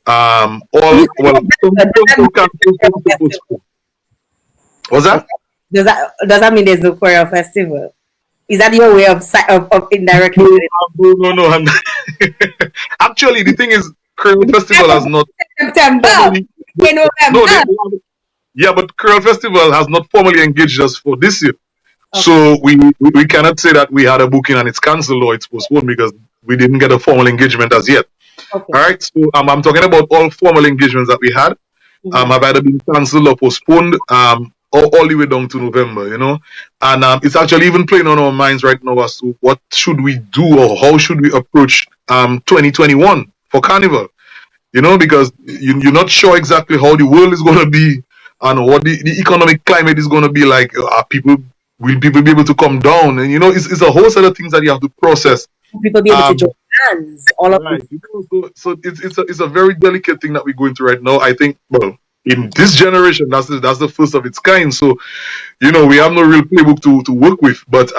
All well, some cancel. What's that? Does that mean there's no choral festival? Is that your way of indirectly? No. Actually, the thing is, Curl Festival has not September. formally. November. Yeah, but Curl Festival has not formally engaged us for this year. Okay. So we cannot say that we had a booking and it's cancelled or it's postponed because we didn't get a formal engagement as yet. Okay. All right. So I'm talking about all formal engagements that we had. Have either been cancelled or postponed. All the way down to November, you know, and it's actually even playing on our minds right now as to what should we do or how should we approach 2021 for Carnival, you know, because you're not sure exactly how the world is going to be and what the economic climate is going to be like. Will people be able to come down? And you know, it's a whole set of things that you have to process. People be able to join hands, all of right. So it's a very delicate thing that we're going through right now. I think, well, in this generation, that's the first of its kind. So, you know, we have no real playbook to work with. But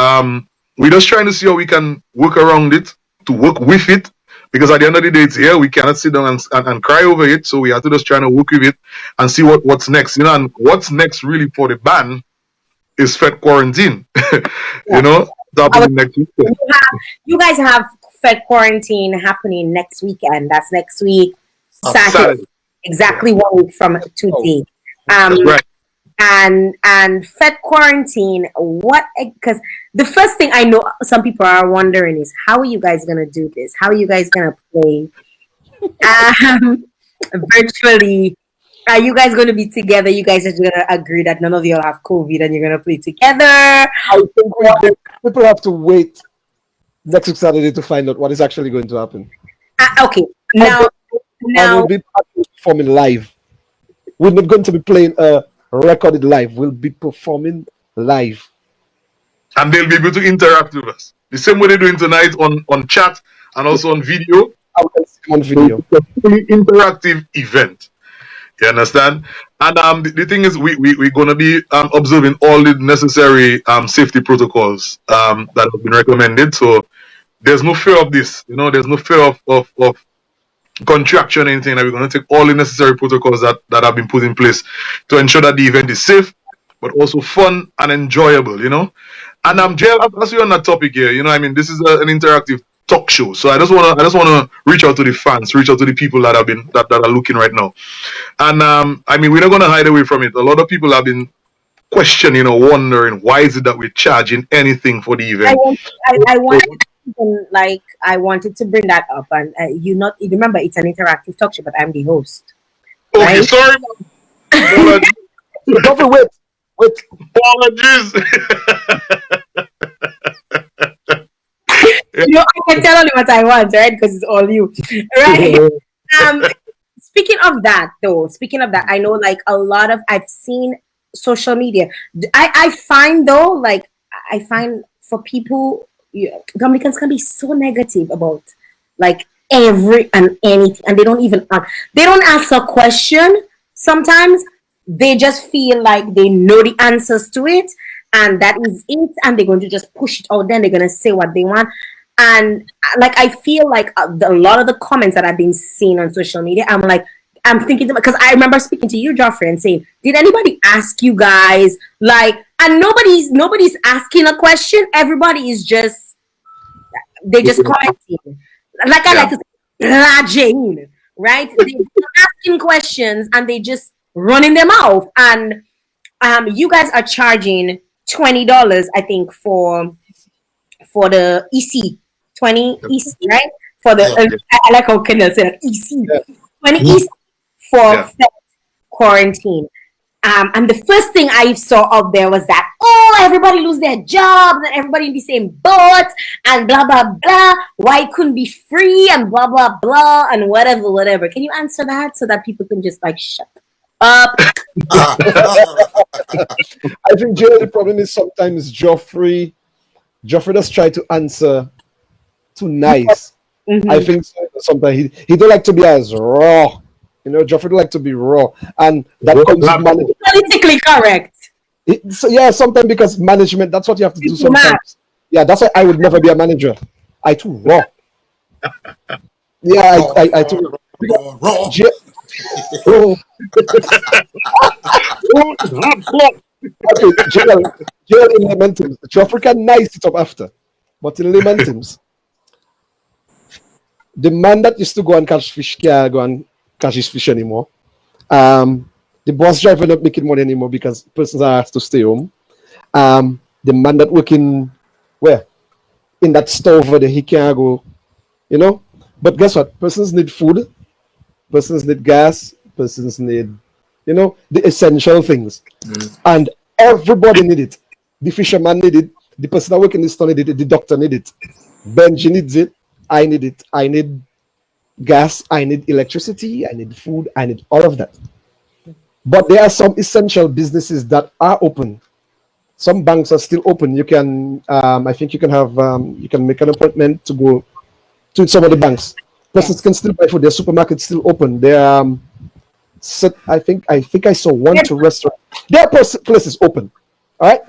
we're just trying to see how we can work around it, to work with it. Because at the end of the day, it's here. We cannot sit down and cry over it. So we have to just try to work with it and see what's next. You know, and what's next really for the band is Fete Quarantine. You know, next week. You guys have Fete Quarantine happening next weekend. That's next week, Saturday. Exactly 1 week from today. That's right. And Fete Quarantine, what? Because the first thing I know some people are wondering is, how are you guys going to do this? How are you guys going to play virtually? Are you guys going to be together? You guys are going to agree that none of you all have COVID and you're going to play together? I think people have to wait next week Saturday to find out what is actually going to happen. Okay. Now, we'll be performing live. We're not going to be playing recorded live. We'll be performing live. And they'll be able to interact with us. The same way they're doing tonight on chat and also on video. On video. It's a fully interactive event. You understand? And the thing is, we're going to be observing all the necessary safety protocols that have been recommended. So there's no fear of this. You know, there's no fear of contraction or anything. That we're going to take all the necessary protocols that have been put in place to ensure that the event is safe, but also fun and enjoyable, you know. And Jael, as we're on that topic here, you know, I mean, this is an interactive talk show, so I just want to reach out to the fans, reach out to the people that are looking right now. And I mean, we're not going to hide away from it. A lot of people have been questioning or wondering, why is it that we're charging anything for the event? I wanted to bring that up, and you remember it's an interactive talk show, but I'm the host. Okay, right? Sorry. Wait. Apologies. You know, I can tell only what I want, right? Because it's all you, right? Speaking of that, I know like a lot of I've seen social media. I find for people, Dominicans can be so negative about like every and anything, and they don't ask a question. Sometimes they just feel like they know the answers to it, and that is it, and they're going to just push it out. Then they're going to say what they want. And like I feel like a lot of the comments that I've been seeing on social media, I'm thinking, because I remember speaking to you, Joffrey, and saying, did anybody ask you guys? Like, and nobody's asking a question. Everybody is just commenting. Like I like to say, raging, right? They're asking questions and they just running them off. And you guys are charging $20, I think, for the EC. 20 EC, right? For the I like how Kendall said EC. 20 EC for Fete Quarantine. And the first thing I saw out there was that, everybody lose their jobs and everybody in the same boat and blah blah blah. Why it couldn't be free and blah blah blah and whatever. Can you answer that so that people can just like shut up? I think the problem is sometimes Joffrey does try to answer too nice. Mm-hmm. I think sometimes he don't like to be as raw. You know, Joffrey don't like to be raw, and that comes with management. Politically correct. Sometimes because management, that's what you have to do sometimes. Yeah, that's why I would never be a manager. I too raw. I too. Raw. J- oh, okay, jail in layman terms. Joffrey can nice it up after, but in layman terms, the man that used to go and catch fish can't go and catch his fish anymore. The bus driver not making money anymore because persons are asked to stay home. The man that working where in that store over there, he can't go, you know. But guess what? Persons need food, persons need gas, persons need, the essential things. And everybody need it. The fisherman need it, the person that work in the store need it, the doctor need it, Benji needs it, I need it, I need gas, I need electricity, I need food, I need all of that. But there are some essential businesses that are open. Some banks are still open. You can, I think you can have, you can make an appointment to go to some of the banks. Persons can still buy food. Their supermarkets still open. I think I saw one to restaurant. There are places open. All right.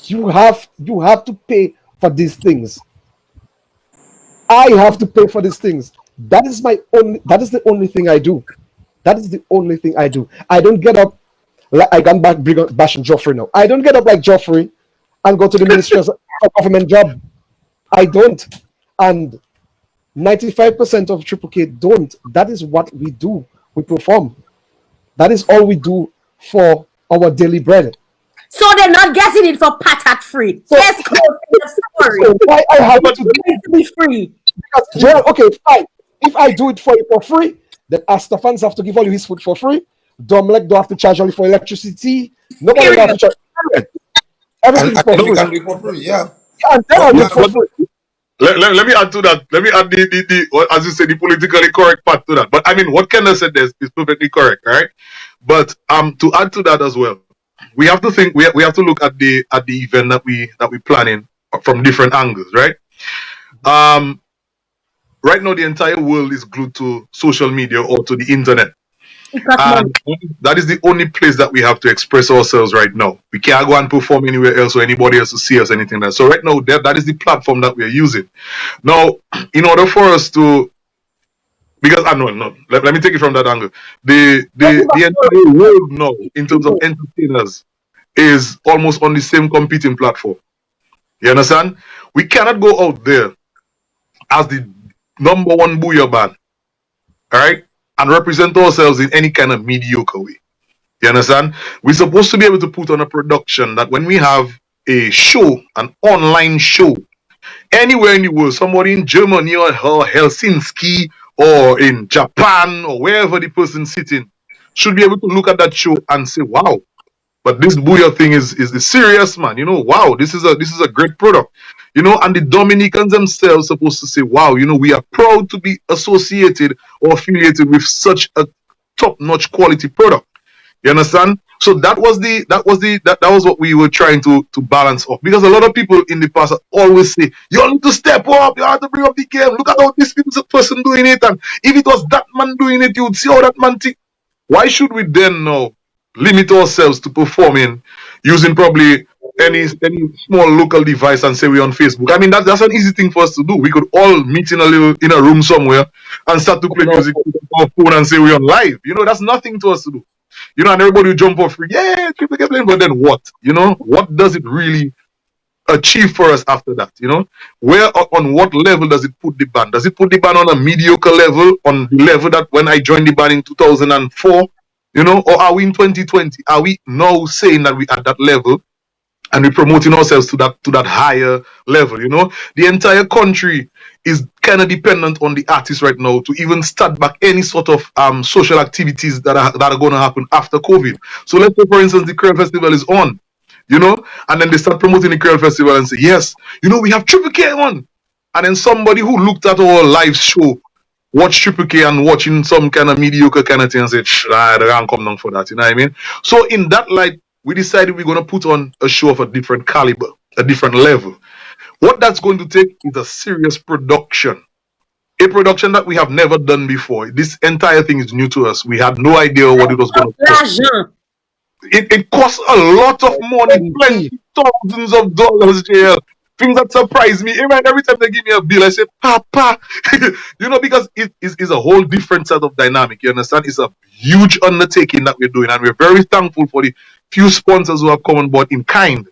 You have to pay for these things. I have to pay for these things. That is the only thing I do. That is the only thing I do. I don't get up like I can bashing Joffrey now. I don't get up like Joffrey and go to the ministry for government job. I don't. And 95% of Triple K don't. That is what we do. We perform. That is all we do for our daily bread. So they're not getting it for patat free. So, Yes, sorry. So why I have to be free? Because, okay, fine. If I do it for you for free, then Astafans have to give all you his food for free. Domlek don't have to charge only for electricity. Nobody have to charge. Everything is for free. Can be for free, yeah. And then I'll do it for free. Let me add to that. Let me add the as you say, the politically correct part to that. But I mean, what Kenneth said is perfectly correct, right? But to add to that as well, we have to think. We have to look at the event that we planning from different angles, right? Right now the entire world is glued to social media or to the internet. And that is the only place that we have to express ourselves right now. We can't go and perform anywhere else or anybody else to see us, anything like that. So right now, that is the platform that we are using. Now, in order for us to, because I know, no, let me take it from that angle. The entire world now, in terms of entertainers, is almost on the same competing platform. You understand? We cannot go out there as the number one booyah band, all right, and represent ourselves in any kind of mediocre way. You understand? We're supposed to be able to put on a production that when we have a show, an online show, anywhere in the world, somebody in Germany or Helsinki or in Japan or wherever the person's sitting should be able to look at that show and say, wow, but this booyah thing is serious, man. Wow, this is a great product. And the Dominicans themselves supposed to say, wow, we are proud to be associated or affiliated with such a top-notch quality product. You understand? So that was what we were trying to balance off. Because a lot of people in the past always say, you need to step up, you have to bring up the game. Look at how this person doing it, and if it was that man doing it, you'd see how that man think. Why should we then now limit ourselves to performing using probably any small local device and say we're on Facebook? I mean, that's an easy thing for us to do. We could all meet in a room somewhere and start to play music on our phone and say we're on live. That's nothing to us to do. And everybody will jump off free. Yeah, keep playing. But then what? What does it really achieve for us after that? Where on what level does it put the band? Does it put the band on a mediocre level, on the level that when I joined the band in 2004? Or are we in 2020? Are we now saying that we at that level and we're promoting ourselves to that higher level? The entire country is kind of dependent on the artists right now to even start back any sort of social activities that are going to happen after COVID. So let's say, for instance, the Creole Festival is on, and then they start promoting the Creole Festival and say, yes, we have Triple K on. And then somebody who looked at our live show, watch Triple K and watching some kind of mediocre kind of thing and say, I can't come down for that. You know what I mean? So in that light, we decided we're going to put on a show of a different caliber, a different level. What that's going to take is a serious production. A production that we have never done before. This entire thing is new to us. We had no idea what it was going to cost. It costs a lot of money, plenty, thousands of dollars, Jael. things that surprise me. Even every time they give me a bill, I say, Papa, because it is a whole different set of dynamic. You understand? It's a huge undertaking that we're doing, and we're very thankful for the few sponsors who have come on board in kind.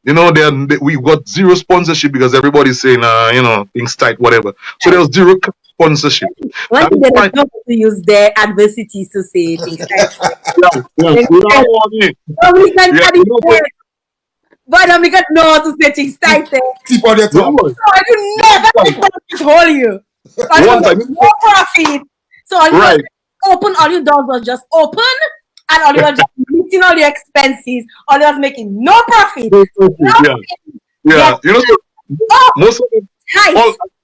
We've got zero sponsorship because everybody's saying, things tight, whatever. So there's zero sponsorship. One thing they don't know to use their adversities to say things like but Dominica know how to say things tight. Keep on your tongue. So you never hold you. No profit. So all you was open, all your doors was just open, and all you was just meeting all your expenses. All you was making no profit. Yeah. Most of them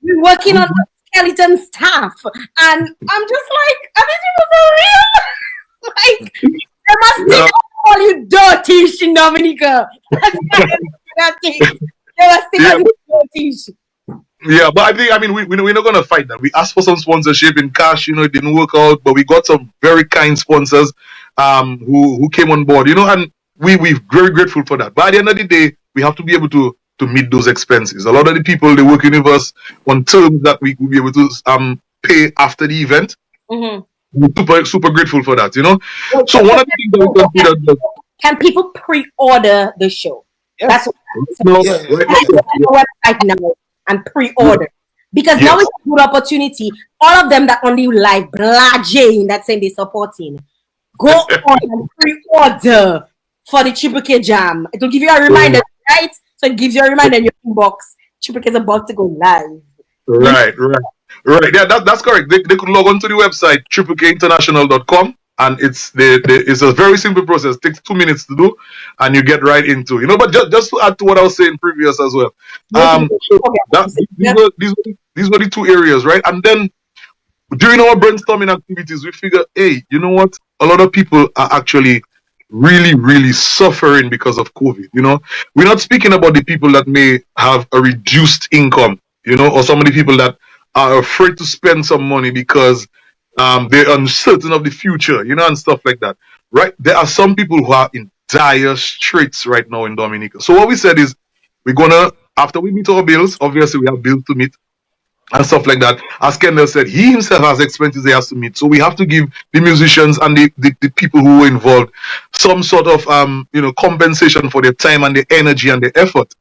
we're working on skeleton staff, and I'm just like, are these people for real? Like, they must think all you dirty in Dominica. They must think all you dirty. Yeah, but we're not gonna fight that. We asked for some sponsorship in cash, it didn't work out, but we got some very kind sponsors who came on board, and we're very grateful for that. But at the end of the day, we have to be able to meet those expenses. A lot of the people they work with us on terms that we will be able to pay after the event. Mm-hmm. We're super grateful for that, So one of the things that we consider, can people pre-order the show? Yes. That's what website now and pre-order. Because now it's a good opportunity. All of them that only live blajing that saying they're supporting. Go on and pre-order for the Triple K Jam. It will give you a reminder, right? So it gives you a reminder in your inbox. Triple K is about to go live. Right. Yeah, that's correct. They could log on to the website tripleinternational.com, and it's a very simple process. It takes 2 minutes to do, and you get right into. But just to add to what I was saying previous as well. These were the two areas, right? And then during our brainstorming activities, we figured, hey, you know what? A lot of people are actually really, really suffering because of COVID. We're not speaking about the people that may have a reduced income, or some of the people that are afraid to spend some money because they're uncertain of the future, and stuff like that. Right? There are some people who are in dire straits right now in Dominica. So what we said is we're gonna, after we meet our bills, obviously we have bills to meet and stuff like that. As Kendall said, he himself has expenses he has to meet. So we have to give the musicians and the people who were involved some sort of compensation for their time and their energy and their effort.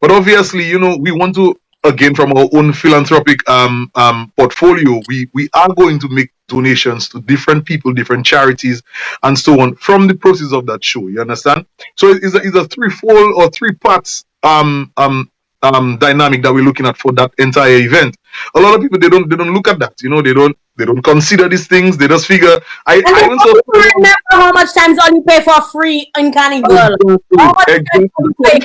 But obviously, we want to, again, from our own philanthropic portfolio, we are going to make donations to different people, different charities, and so on from the proceeds of that show. You understand? So it's a threefold or three parts dynamic that we're looking at for that entire event. A lot of people they don't look at that. They don't consider these things. They just figure. I even saw. Remember how much times all you pay for free in Carnival? How much times you pay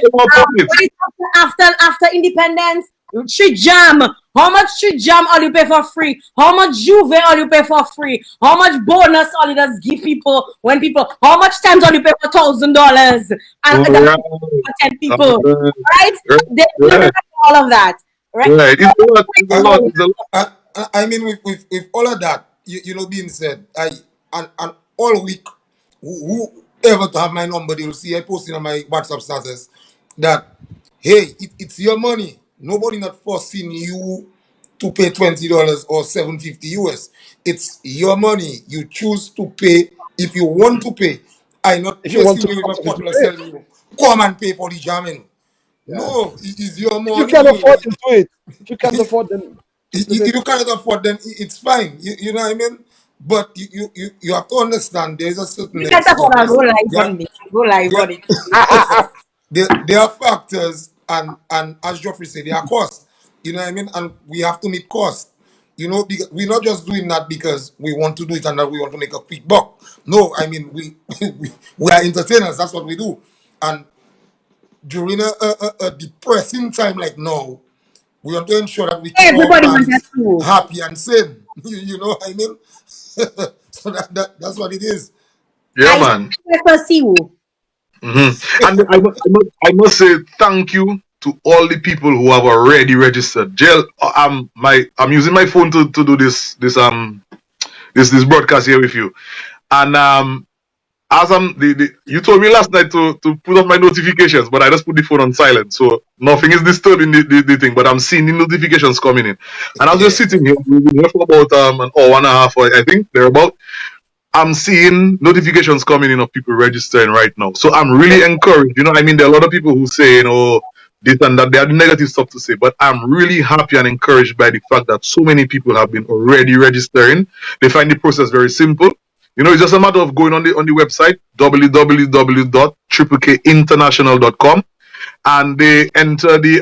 after independence? Street jam. How much street jam all you pay for free? How much Juve all you pay for free? How much bonus all you just give people when people? How much times all you pay for $1,000 and for 10 people, right? They all of that, right? It's a lot. I mean, with all of that, being said, and all week, whoever to have my number, they will see I posting on my WhatsApp status that, hey, it's your money. Nobody not forcing you to pay $20 or $7.50 US. It's your money. You choose to pay if you want to pay. I not chasing you with a bottle telling you, come and pay for the jamming. Yeah. No, it is your money. If you can't afford to do it. If you can't afford them. If you can't afford them, it's fine. You know what I mean? But you have to understand there's a certain. You can't afford to go live on it. There are factors and as Geoffrey said, there are costs. You know what I mean? And we have to meet costs. Because we're not just doing that because we want to do it and that we want to make a quick buck. No, I mean we are entertainers. That's what we do. And during a depressing time like now, we want to ensure that we keep everybody our fans happy and sane. You know what I mean? So that's what it is. Yeah, man. Mm-hmm. And I must say thank you to all the people who have already registered. Jael, I'm using my phone to do this broadcast here with you, and as you told me last night to put off my notifications, but I just put the phone on silent, so nothing is disturbing the thing. But I'm seeing the notifications coming in, and I was just sitting here. We've been here for about an hour and a half, I think they're about. I'm seeing notifications coming in of people registering right now. So I'm really encouraged. You know, I mean, there are a lot of people who say, you know, this and that. They have negative stuff to say, but I'm really happy and encouraged by the fact that so many people have been already registering. They find the process very simple. You know, it's just a matter of going on the website www.kkinternational.com, and they enter the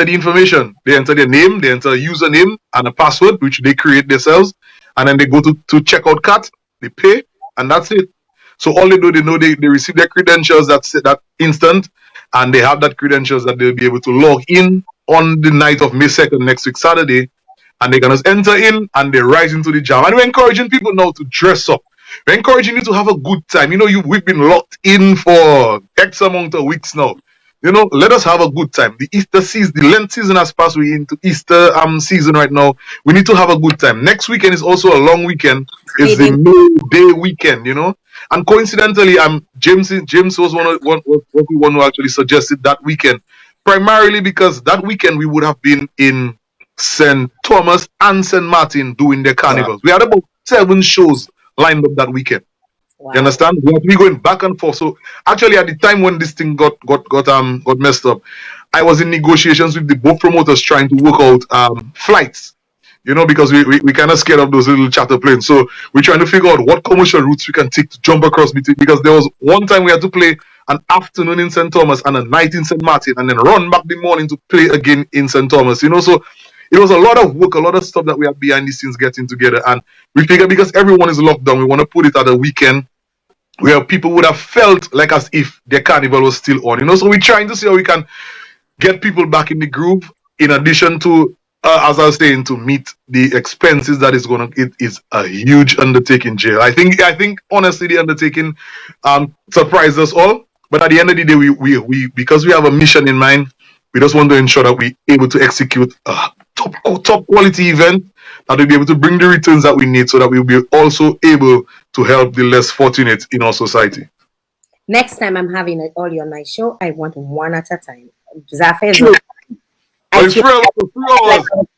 information. They enter their name, they enter a username and a password, which they create themselves. And then they go to checkout cart, they pay, and that's it. So all they do, they know they receive their credentials that instant, and they have that credentials that they'll be able to log in on the night of May 2nd, next week, Saturday. And they're going to enter in and they rise into the jam. And we're encouraging people now to dress up. We're encouraging you to have a good time. You know, we've been locked in for X amount of weeks now. You know, let us have a good time. The Easter season, the Lent season has passed. We're into Easter season right now. We need to have a good time. Next weekend is also a long weekend. It's the May Day weekend, you know. And coincidentally, James was one who actually suggested that weekend, primarily because that weekend we would have been in St. Thomas and St. Martin doing their carnivals. We had about 7 shows lined up that weekend. Wow. You understand? We have to be going back and forth. So actually, at the time when this thing got messed up, I was in negotiations with the both promoters trying to work out flights. You know, because we kind of scared of those little charter planes. So we're trying to figure out what commercial routes we can take to jump across between. Because there was one time we had to play an afternoon in St. Thomas and a night in St. Martin, and then run back the morning to play again in St. Thomas. You know, so it was a lot of work, a lot of stuff that we have behind the scenes getting together. And we figured because everyone is locked down, we want to put it at a weekend where people would have felt like as if their carnival was still on. You know, so we're trying to see how we can get people back in the groove, in addition to, as I was saying, to meet the expenses that it is a huge undertaking, Jael. I think honestly the undertaking surprised us all. But at the end of the day, we because we have a mission in mind, we just want to ensure that we're able to execute a top quality event that will be able to bring the returns that we need, so that we'll be also able to help the less fortunate in our society. Next time I'm having it all on my show, I want one at a time. Zafir,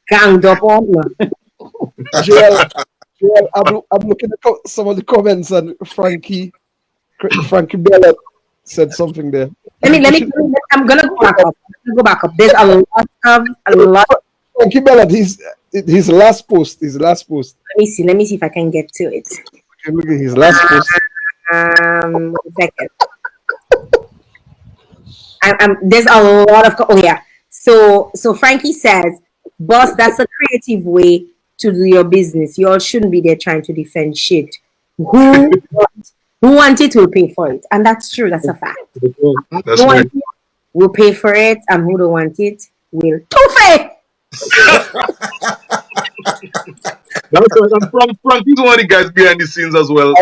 ganged up on Jael, I'm looking at some of the comments, and Frankie Bella said something there. Let me. I'm gonna go back up. There's a lot. Frankie Bella, his last post. Let me see if I can get to it. Okay, look at his last post. 1 second. There's a lot of. Oh yeah. So Frankie says, boss, that's a creative way to do your business. You all shouldn't be there trying to defend shit. Who wants it will pay for it. And that's true. That's a fact. That's right. We'll pay for it, and who don't want it will toof it. That's right. And Frankie's one of the guys behind the scenes as well.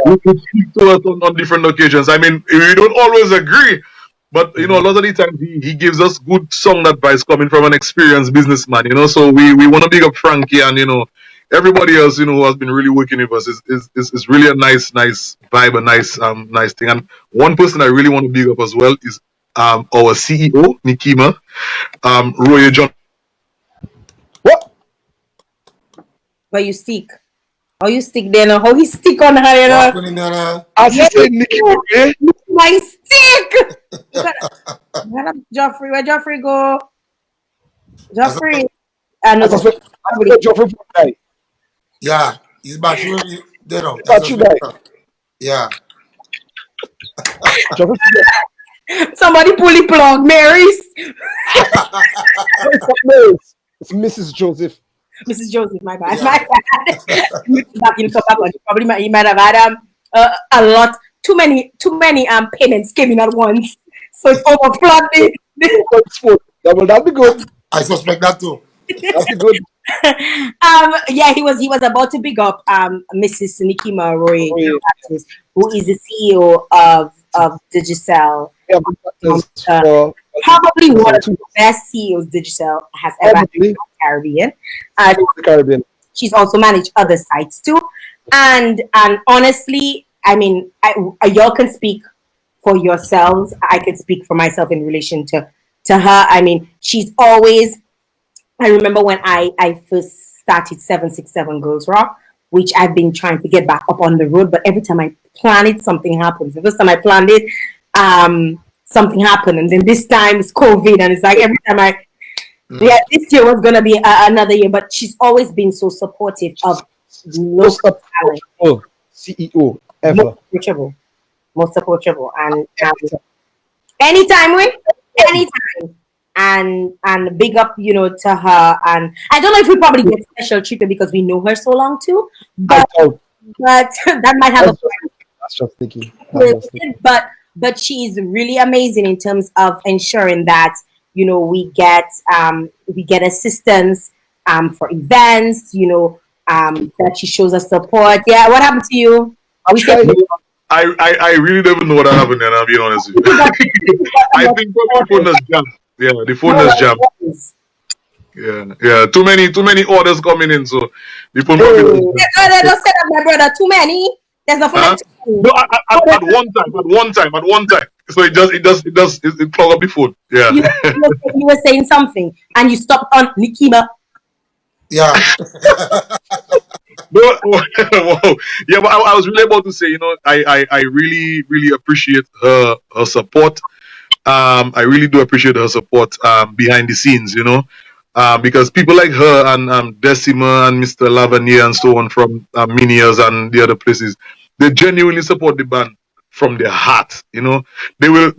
We could speak to us on different occasions. I mean, we don't always agree, but you know, a lot of the time he gives us good sound advice coming from an experienced businessman. You know, so we want to big up Frankie, and you know, everybody else, you know, who has been really working with us. Is really a nice vibe, a nice thing. And one person I really want to big up as well is our CEO Nikima, Roy John. What? Where you stick? How you stick there now? How he stick on her? You know? As you say, Nikima, my stick. Joffrey, where Joffrey go? Joffrey. No, Joffrey die. Yeah, he's back. Yeah. Somebody pull the plug, Mary's. It's Mrs. Joseph. Mrs. Joseph, my bad. He might have had a lot, too many payments came in at once, so it's overflooded. That'll be good. I suspect that too. That'll be good. Yeah, he was about to big up Mrs. Nikima Roy, who is the CEO of Digicel. Probably one of the best CEOs Digicel has ever had in the Caribbean. She's also managed other sites too. And honestly, I mean, y'all can speak for yourselves. I can speak for myself in relation to her. I mean, she's always. I remember when I first started 767 Girls Rock, which I've been trying to get back up on the road, but every time I plan it, something happens. The first time I planned it, something happened, and then this time it's COVID, and it's like every time yeah, this year was gonna be another year, but she's always been so supportive of Most local talent, approachable CEO ever. most approachable, and anytime we, anytime, and big up, to her, and I don't know if we probably get special treatment because we know her so long too, I but doubt. that might have a That's just thinking. That's just thinking. but she's really amazing in terms of ensuring that we get assistance for events, that she shows us support. Yeah, what happened to you? I'm trying. I really don't even know what happened there, I'll be honest with you. I think probably the phone has jammed. Yeah, the phone has jammed. Yeah. Too many orders coming in, so the phone probably was jammed. They don't say that, my brother. Too many. There's nothing Huh? like too many. No, at one time. So it clogged up the phone. Yeah. You were saying something, and you stopped on Nikima. Yeah. No, wow. Yeah, but I was really about to say, I really, really appreciate her support. I really do appreciate her support behind the scenes, because people like her and Decima and Mr. Lavanier and so on from Minias and the other places, they genuinely support the band from their heart. They will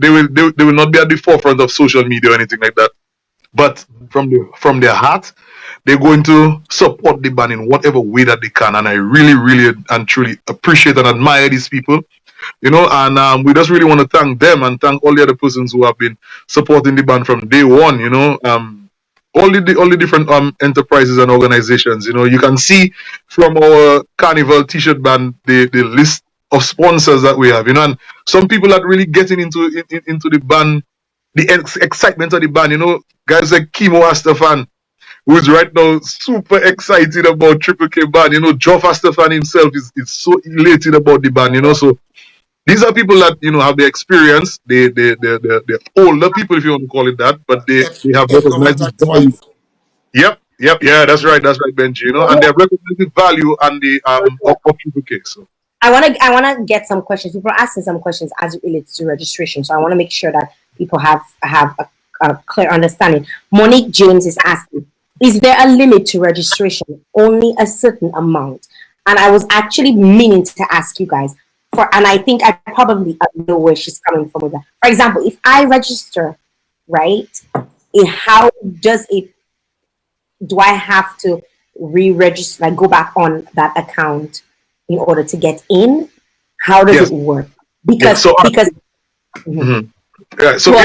not be at the forefront of social media or anything like that, but from their heart, they're going to support the band in whatever way that they can. And I really, really and truly appreciate and admire these people. And we just really want to thank them and thank all the other persons who have been supporting the band from day one. All the different enterprises and organizations. You can see from our Carnival T-shirt band the list of sponsors that we have. And some people are really getting into the band, the excitement of the band. Guys like Kimo Astafan, who is right now super excited about Triple K band. Joe Astafan himself is so elated about the band. So these are people that have the experience. They're older people, if you want to call it that, but they have recognized the Government tax value. five. Yep, yeah, that's right, Benji. And they have recognized the value and the of Triple K. So I wanna get some questions. People are asking some questions as it relates to registration, so I want to make sure that people have a clear understanding. Monique James is asking, is there a limit to registration? Only a certain amount? And I was actually meaning to ask you guys and I think I probably know where she's coming from with that. For example, if I register, right, how does it? Do I have to re-register, like go back on that account in order to get in? How does yes. it work? Because Mhm. Yeah. So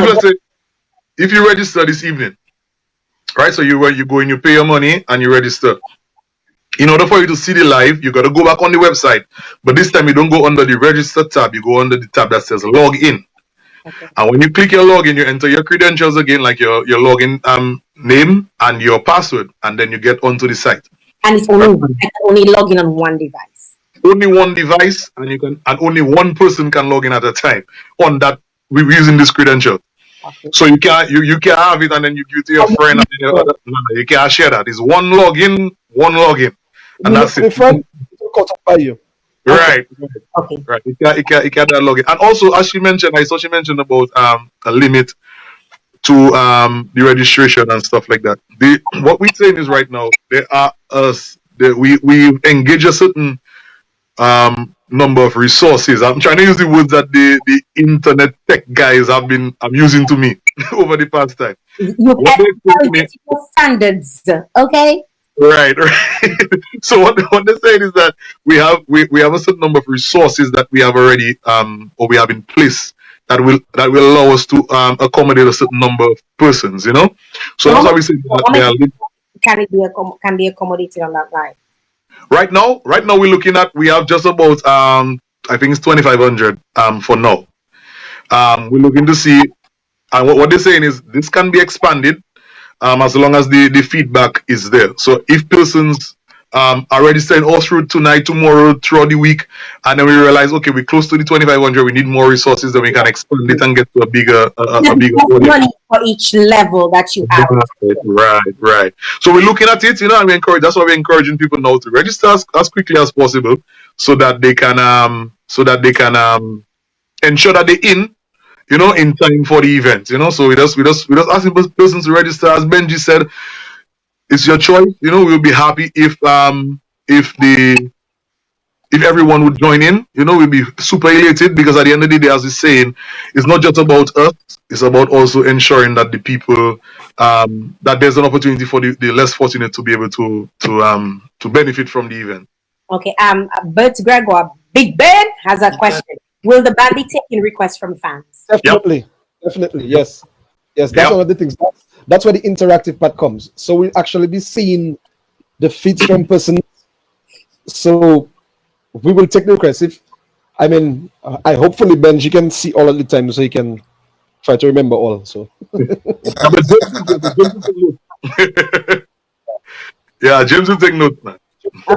if you register this evening, right? So you go and you pay your money and you register. In order for you to see the live, you got to go back on the website. But this time you don't go under the register tab. You go under the tab that says log in. Okay. And when you click your login, you enter your credentials again, like your login name and your password, and then you get onto the site. And it's only log in on one device. Only one device, and only one person can log in at a time on that. We're using this credential. Okay. So you can't have it and then you give it to your friend and then your other. No, you can't share that. It's one login, and that's it. Friend by you. Right. Okay. Right. You can't log in. And also, as she mentioned, I saw she mentioned about a limit to the registration and stuff like that. What we're saying is right now we engage a certain number of resources. I'm trying to use the words that the internet tech guys I'm using to me over the past time. You standards, okay? Right. So what they're saying is that we have a certain number of resources that we have already or we have in place that will allow us to accommodate a certain number of persons. So that's why we say that can be accommodated on that line. Right now we have just about I think it's 2,500 for now. We're looking to see, and what they're saying is this can be expanded as long as the feedback is there. So if persons are registering all through tonight, tomorrow, throughout the week, and then we realize, okay, we're close to the 2,500. We need more resources, then we can expand it and get to a bigger There's bigger enough audience. money for each level that you have. Right. So we're looking at it, and we encourage. That's why we're encouraging people now to register as quickly as possible, so that they can ensure that they're in time for the event. So we just asking persons to register. As Benji said, it's your choice. We'll be happy if everyone would join in. We'll be super elated, because at the end of the day, as he's saying, it's not just about us. It's about also ensuring that the people that there's an opportunity for the less fortunate to be able to benefit from the event. Okay. Bert Gregoire, Big Ben has a question. Will the band be taking requests from fans? Definitely. Yes. That's one of the things. That's where the interactive part comes. So we'll actually be seeing the feeds from persons. So we will take the requests. I hopefully Benji can see all of the time, so he can try to remember all. So yeah, James will take notes, man.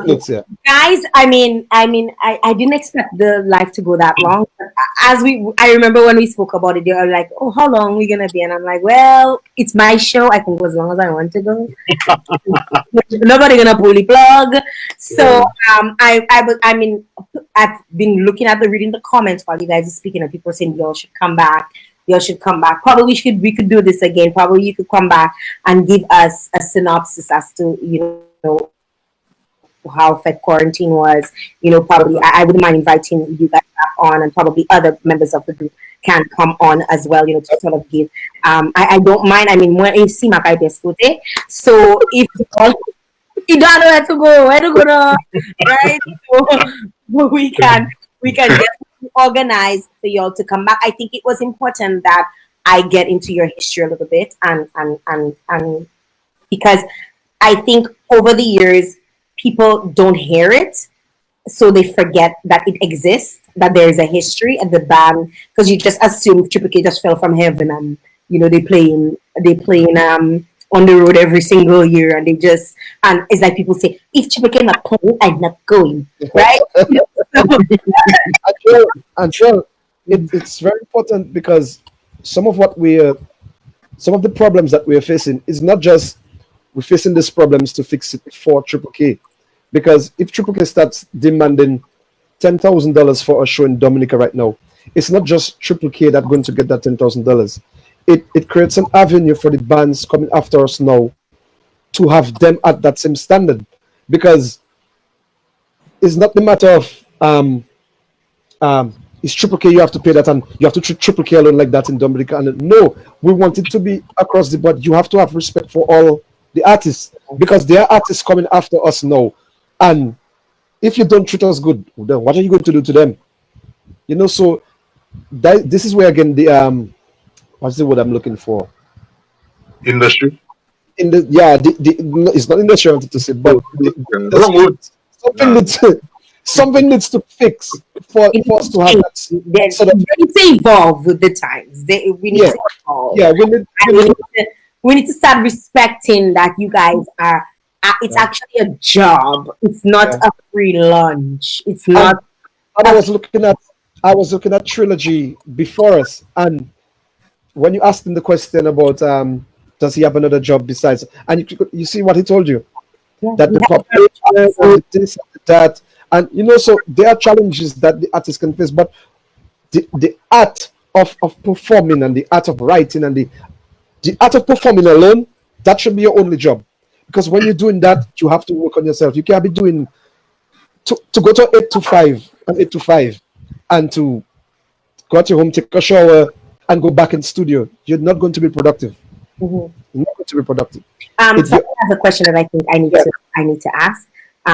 Notes, yeah. Guys, I didn't expect the live to go that long. I remember when we spoke about it, they were like, "Oh, how long are we gonna be?" And I'm like, "Well, it's my show. I can go as long as I want to go. Nobody gonna pull the plug." So I've been looking at reading the comments while you guys are speaking, and people saying y'all should come back. Probably we could do this again. Probably you could come back and give us a synopsis as to how Fed quarantine was. Probably I wouldn't mind inviting you guys back on, and probably other members of the group can come on as well, to sort of give. I don't mind. When you see my Fete, so if you don't know where to go now, right? So we can get organized for y'all to come back. I think it was important that I get into your history a little bit, and because I think over the years people don't hear it, so they forget that it exists, that there is a history at the band, because you just assume Triple K just fell from heaven and they playing on the road every single year, and it's like people say, if Triple K not playing, I'm not going, right? Sure, it's very important, because some of the problems that we are facing is not just we're facing these problems to fix it for Triple K. Because if Triple K starts demanding $10,000 for a show in Dominica right now, it's not just Triple K that's going to get that $10,000. It creates an avenue for the bands coming after us now to have them at that same standard. Because it's not the matter of it's Triple K, you have to pay that, and you have to treat Triple K alone like that in Dominica. And no, we want it to be across the board. You have to have respect for all the artists, because there are artists coming after us now. And if you don't treat us good, then what are you going to do to them? So this is where, again, the what's the word I'm looking for? Industry. It's not industry I wanted to say, but something needs to fix for us to have that sort of. We need to evolve with the times. We need to evolve. Yeah, we need to start respecting that you guys are. It's actually a job. It's not a free lunch. It's not. I was looking at Trilogy before us, and when you asked him the question about does he have another job besides, and you see what he told you, that the population, this, that, and so there are challenges that the artist can face, but the art of performing, and the art of writing, and the art of performing alone, that should be your only job. Because when you're doing that, you have to work on yourself. You can't be doing to go to 8 to 5, and to go at your home, take a shower, and go back in studio. You're not going to be productive. Mm-hmm. You're not going to be productive. Someone has a question that I think I need to ask.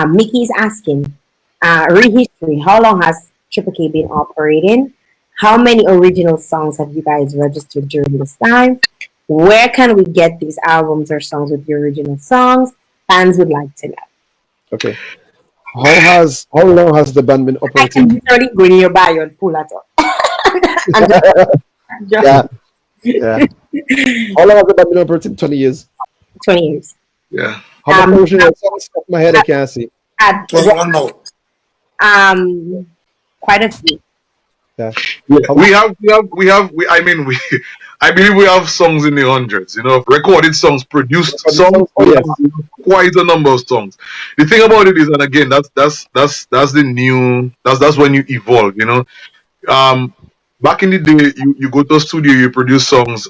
Mickey's asking, rehistory. How long has Triple K been operating? How many original songs have you guys registered during this time? Where can we get these albums or songs with the original songs? Fans would like to know. Okay. How long has the band been operating? I can literally go in your bio and pull that up. Yeah. How long has the band been operating? 20 years. 20 years. Yeah. How much original songs off my head I can't see. 21 now. Quite a few. Yeah. I mean, I believe we have songs in the hundreds, you know, recorded songs, produced songs, Oh, yes. quite a number of songs. The thing about it is, and again, that's the new, that's when you evolve, you know. Back in the day, you go to a studio, you produce songs,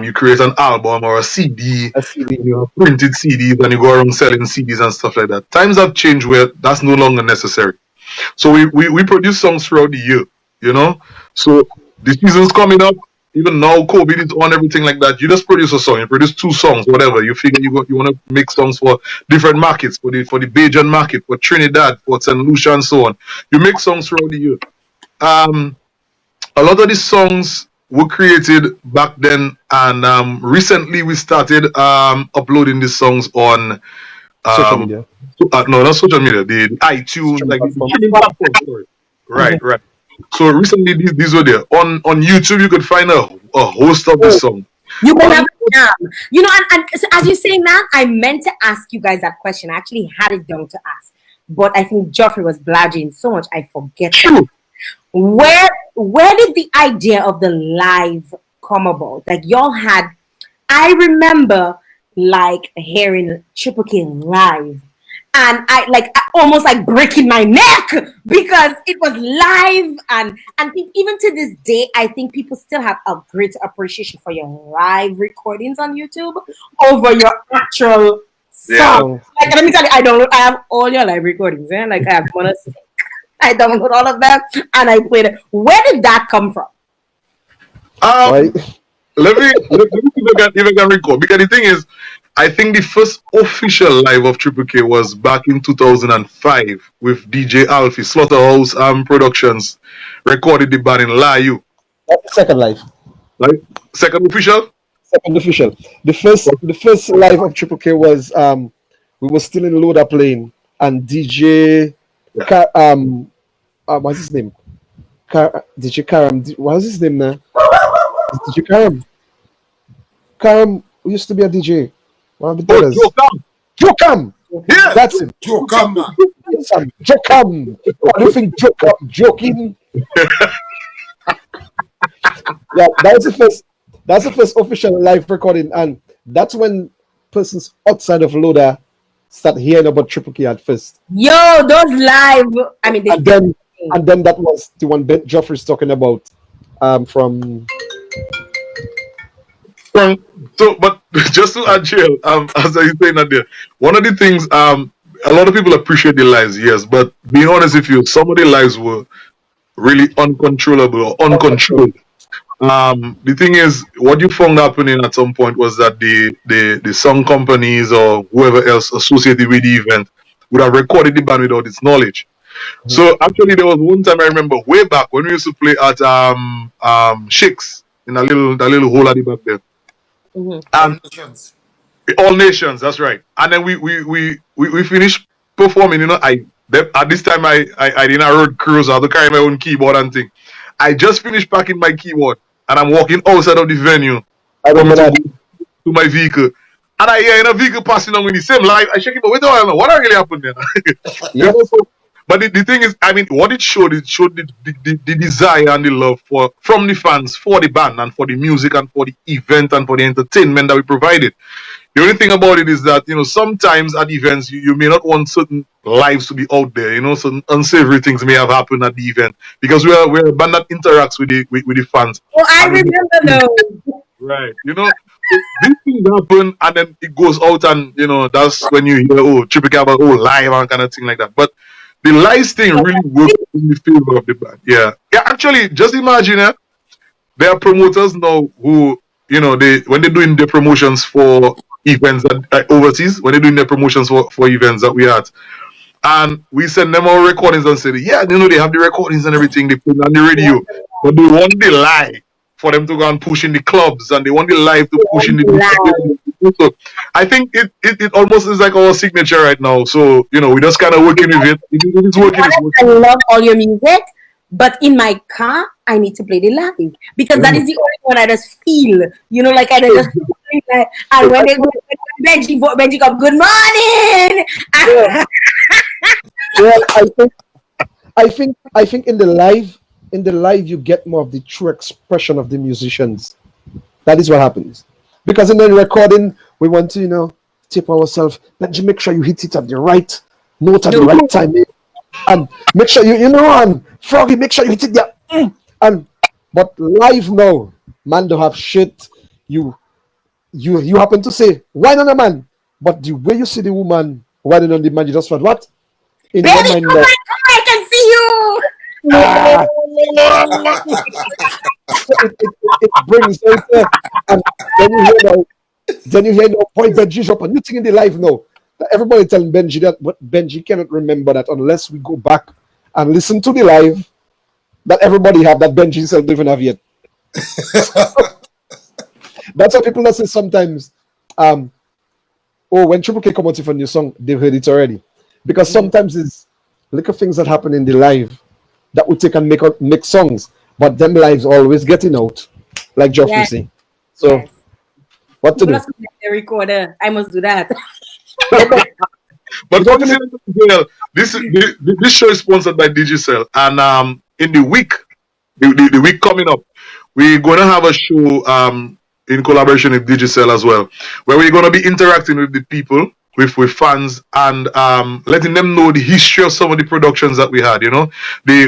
you create an album or a CD, I see. you have printed CDs, and you go around selling CDs and stuff like that. Times have changed where that's no longer necessary. So we produce songs throughout the year, you know. So the season's coming up. Even now, COVID is on, everything like that. You just produce a song. You produce 2 songs, whatever. You figure you want to make songs for different markets, for the Bajan market, for Trinidad, for St. Lucia, and so on. You make songs throughout the year. A lot of these songs were created back then, and recently we started uploading these songs on Social media. no, not social media, the iTunes, Streaming like the platform. streaming platform. Sorry. Right. So recently these were there on YouTube. You could find a host of the song. You can have you know, and so as you're saying that, I meant to ask you guys that question. I actually had it down to ask, but I think Geoffrey was blabbering so much I forget. Where did the idea of the live come about? Like y'all had, I remember like hearing Triple K live, and I almost like breaking my neck because it was live, and even to this day I think people still have a great appreciation for your live recordings on YouTube over your actual song. Like let me tell you, I have all your live recordings, like I have honestly. I download all of them and I played it. Where did that come from? Right. Let me see if I can recall. Because the thing is, I think the first official live of Triple K was back in 2005 with DJ Alfie, Slaughterhouse Productions, recorded the band in Layu. That's the second live. Right? Second official? Second official. The first live of Triple K was we were still in Loader playing, and DJ what's his name? DJ Karam. What's his name now? DJ Karam. Karam used to be a DJ. One of the brothers. Jokam. Yeah. That's it. Jokam, man. Jokam. What do you think? Joking. Yeah, that's the first official live recording, and that's when persons outside of Loader start hearing about Triple K at first. Yo, those live. I mean, and then that was the one Ben Geoffrey's talking about. From. So, but just to add, Jael, as I was saying that there, one of the things, a lot of people appreciate the lives, yes, but being honest with you, some of the lives were really uncontrollable or uncontrolled. The thing is, what you found happening at some point was that the song companies or whoever else associated with the event would have recorded the band without its knowledge. Mm-hmm. So actually, there was one time I remember way back when we used to play at Shakes in a little hole at the back there. Mm-hmm. All nations, that's right. And then we finished performing. You know, at this time I didn't have road crews. I had to carry my own keyboard and thing. I just finished packing my keyboard and I'm walking outside of the venue. I remember that. To my vehicle. And I hear in a vehicle passing on with the same light. I shake it, but wait a while, what really happened there? Yeah. You know, so, but the thing is, I mean, what it showed the desire and the love from the fans for the band and for the music and for the event and for the entertainment that we provided. The only thing about it is that, you know, sometimes at events you may not want certain lives to be out there. You know, certain unsavory things may have happened at the event because we're a band that interacts with the fans. Oh, I remember those. Right. You know, these things happen and then it goes out and, you know, that's when you hear, Triple K about, live and kind of thing like that. But the live thing really works in the favor of the band. Yeah. Yeah, actually, just imagine, there are promoters now who, you know, when they're doing their promotions for events that overseas, when they're doing their promotions for events that we had, and we send them our recordings and say, yeah, you know, they have the recordings and everything, they put it on the radio, but they want the live for them to go and push in the clubs, and they want the live to push in the. So I think it almost is like our signature right now. So, you know, we just kind of working with it. It's working. I love all your music, but in my car, I need to play the live because that is the only one I just feel. You know, like I just feel like, and when they go Benji come, good morning. Yeah, I think in the live you get more of the true expression of the musicians. That is what happens. Because in the recording, we want to, tip ourselves. Benji, make sure you hit it at the right note at the right time. And make sure and Froggy, make sure you hit it there. And but live now, man don't have shit. You happen to say, why not a man? But the way you see the woman whining on the man, you just thought, what? In Baby, your mind come that on, I can see you. ah, so it brings out and then you hear no boy Benji's up and you think in the live now. Everybody telling Benji that, but Benji cannot remember that unless we go back and listen to the live that everybody have that Benji himself don't even have yet. That's why people that say sometimes, when Triple K come out with a new song, they've heard it already. Because sometimes it's little things that happen in the live that we take and make songs, but them lives always getting out, like Geoffrey say. So, what to do? The recorder, I must do that. But this show is sponsored by Digicel, and in the week coming up, we're gonna have a show in collaboration with Digicel as well, where we're gonna be interacting with the people, with fans, and letting them know the history of some of the productions that we had.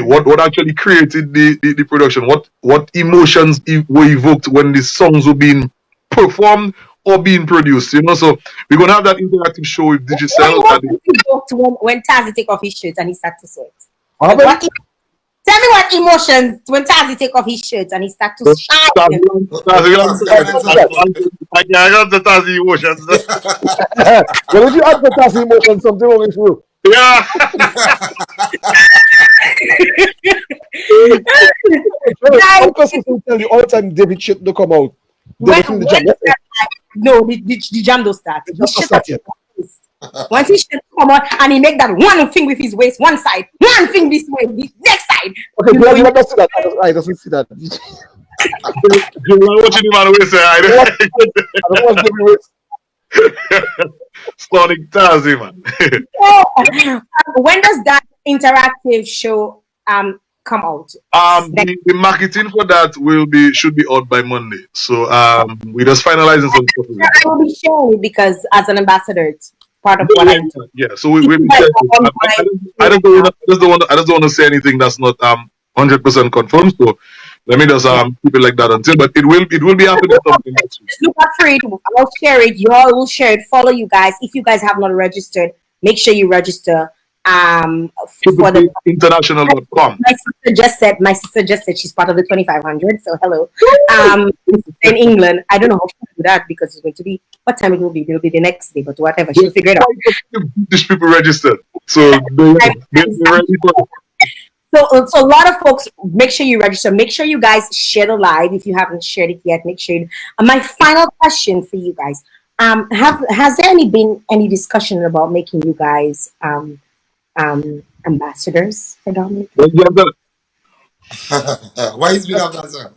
What actually created the production, what emotions were evoked when the songs were being performed or being produced. So we're gonna have that interactive show with Digicel. When Tazzy take off his shirt and he starts to sweat. Tell me what emotions when Tazzy take off his shirt and he starts to shine. I got the Tazzy emotions. Well, if you add the Tazzy emotions, something wrong with you. Yeah. Tell you all the time David shit don't come out. The jam don't start. Once he should come on and he make that one thing with his waist, one side, one thing this way, the next side. Okay, you don't see that. I don't see that. You are watching him on the waist. I don't watch the waist. Sonic Tazzy, man. When does that interactive show come out? The marketing for that should be out by Monday. So we're just finalizing some stuff. I will be sharing it because as an ambassador, it's part of what I do. Yeah, so we'll be sharing it. I just don't want to say anything that's not 100% confirmed. So let me just keep it like that until. But it will be happening something next week. Just look out for it. I'll share it. You all will share it. Follow you guys. If you guys have not registered, make sure you register. For the international.com. My sister just said she's part of the 2500. So hello. In England, I don't know how to do that because it's going to be what time it will be. It will be the next day, but whatever. She'll figure it out. British people registered, so they're ready for it. So a lot of folks, make sure you register. Make sure you guys share the live if you haven't shared it yet. Make sure. My final question for you guys: has there been any discussion about making you guys ambassadors for Dominica? Why is it ambassador?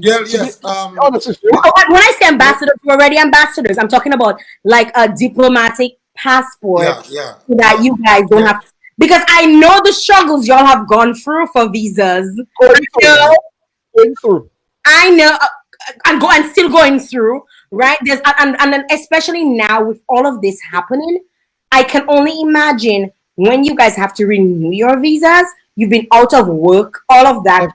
Yes. When I say ambassadors, we're already ambassadors. I'm talking about like a diplomatic passport so that you guys don't have. Because I know the struggles y'all have gone through for visas. Going through. I know, and still going through. Right? There's and then especially now with all of this happening, I can only imagine when you guys have to renew your visas. You've been out of work, all of that.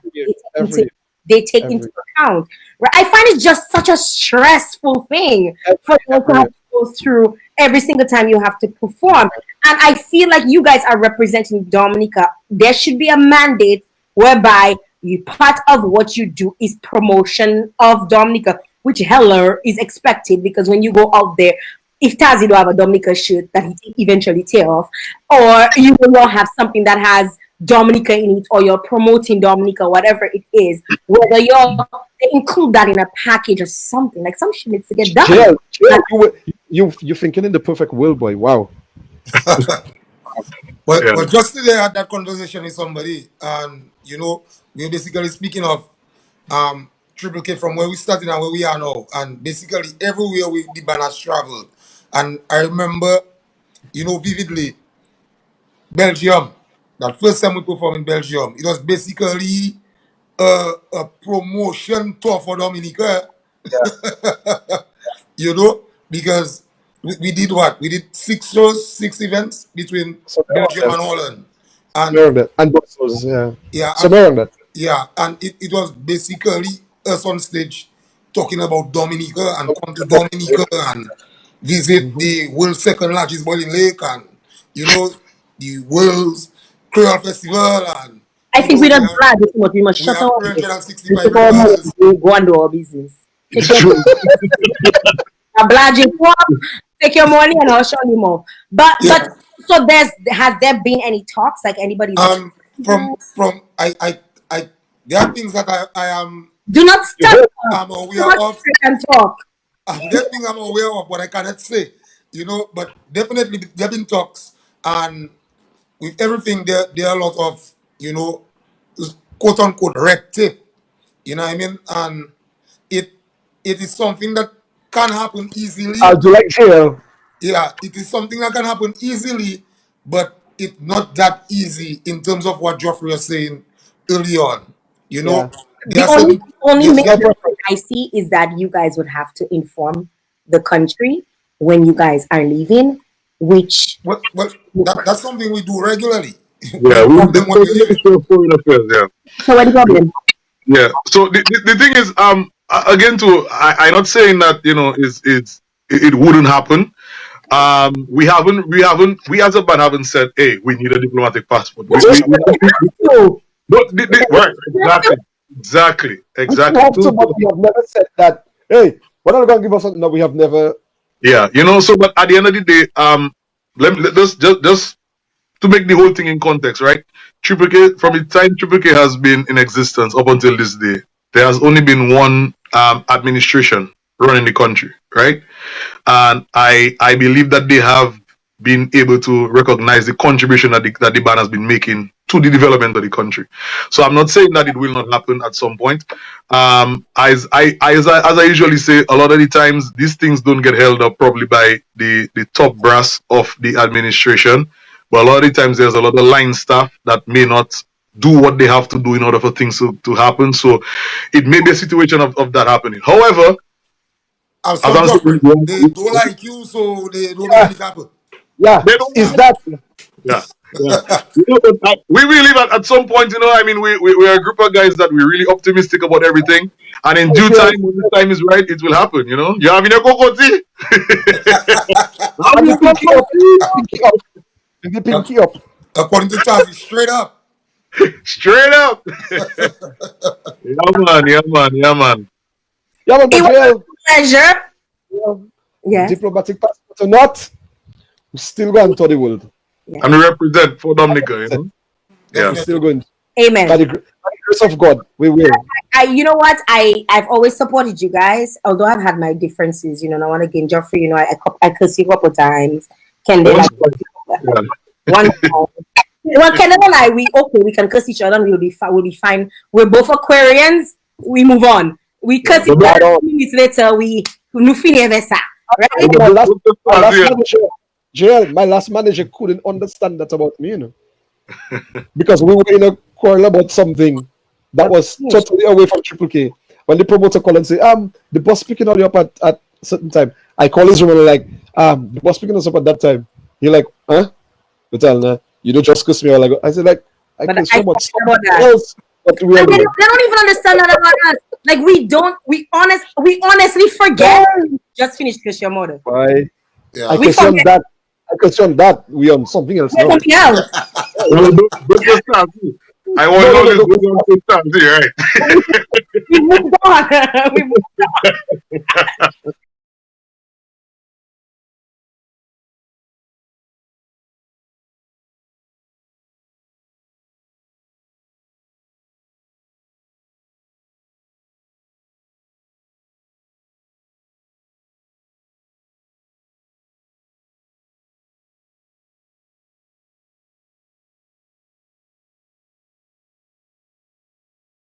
They take into account. Right? I find it just such a stressful thing for you to have to go through every single time you have to perform. And I feel like you guys are representing Dominica. There should be a mandate whereby part of what you do is promotion of Dominica, which hella is expected because when you go out there, if Tazzy don't have a Dominica shirt that he eventually tear off, or you will not have something that has Dominica in it, or you're promoting Dominica, whatever it is, whether they include that in a package or something, like some shit needs to get done. You're thinking in the perfect world, boy. Wow. But just today I had that conversation with somebody, and we're basically speaking of Triple K from where we started and where we are now. And basically everywhere the band has traveled. And I remember, vividly, Belgium. That first time we performed in Belgium, it was basically a promotion tour for Dominica. Because we did what? We did 6 shows, 6 events between Belgium and Holland. And Brussels, yeah. Yeah, Somewhere around that. yeah, and it was basically us on stage talking about Dominica and come to Dominica and visit the world's second largest boiling lake and the world's Creole Festival and I think we don't brag too much. We must we shut have up. 365 rivers. We go and do our business. Take your take your money and I'll show you more. But so has there been any talks like anybody's from I there are things that I am do not stop. I'm aware of. And talk. There are things I'm aware of, but I cannot say. But definitely there have been talks, and with everything there are a lot of quote unquote red tape. You know what I mean? And it is something that can happen easily. I'll do like jail. Yeah, it is something that can happen easily, but it's not that easy in terms of what Geoffrey was saying early on. The only major thing I see is that you guys would have to inform the country when you guys are leaving, which that's something we do regularly. Yeah, we do foreign affairs. Yeah. So what the problem? Yeah. So the thing is, again, I'm not saying that it wouldn't happen. We as a band haven't said, hey, we need a diplomatic passport. Right, exactly. But we have never said that, hey, we're not going to give us something that we have never. Yeah, but at the end of the day, let's just to make the whole thing in context, right? Triple K, from the time Triple K has been in existence up until this day, there has only been one administration running the country, right? And I believe that they have been able to recognize the contribution that the band has been making to the development of the country. So I'm not saying that it will not happen at some point. As I usually say, a lot of the times these things don't get held up probably by the top brass of the administration, but a lot of the times there's a lot of line staff that may not do what they have to do in order for things to happen. So it may be a situation of that happening. However, they don't like you, so they don't make it happen. Yeah, is that? Yeah. We believe at some point, we're a group of guys that we're really optimistic about everything, and in due time, when the time is right, it will happen. You having a Cocoa Tea? The pinky up. According to Chavi, straight up. Straight up. Yeah, man. Yeah, man, but pleasure. Yeah. Diplomatic passport or not, we still going to the world. Yeah. And we represent for Dominica, Yeah, we're still going. Amen. By the grace of God, we will. You know what? I've always supported you guys, although I've had my differences. I want to gain Geoffrey. I cursed you a couple times. One time. Well, Kenneth and I, we can curse each other and we'll be fine. We're both Aquarians. We move on. We curse each other. Minutes later, we right? My last manager couldn't understand that about me, because we were in a quarrel about something that was totally away from Triple K. When the promoter called and say, the boss picking on you up at a certain time. I call his room and like, the boss picking us up at that time. You're like, huh? But you don't just curse me. I said, like, I curse so much else. But they don't even understand that about us. Like we honestly forget. Just finish curse your mother. Why? Yeah. I question that. We on something else now. Something else. I want to know this right? We moved on.